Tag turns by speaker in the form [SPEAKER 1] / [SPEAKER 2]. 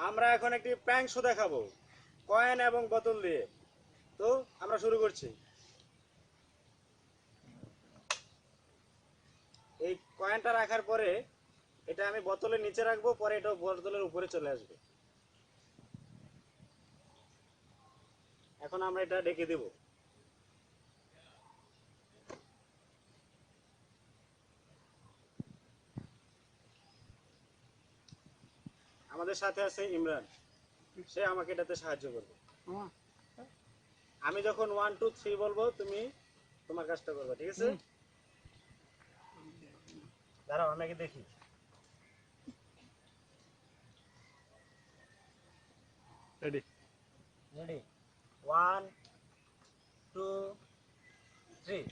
[SPEAKER 1] আমরা এখন একটি প্র্যাঙ্ক শো দেখাবো কয়েন এবং বোতল দিয়ে। তো আমরা শুরু করছি। এই কয়েনটা রাখার পরে এটা আমি বোতলের নিচে রাখবো, পরে এটা বোতলের উপরে চলে আসবে। এখন আমরা এটা ডেকে দেব। আমাদের সাথে আছে ইমরান, সে আমাকে এটাতে সাহায্য করবে। আমি যখন 1 2 3 বলবো তুমি তোমার কাজটা করবে, ঠিক আছে? দাঁড়াও আমি আগে দেখি।
[SPEAKER 2] Ready
[SPEAKER 1] ready 1 2 3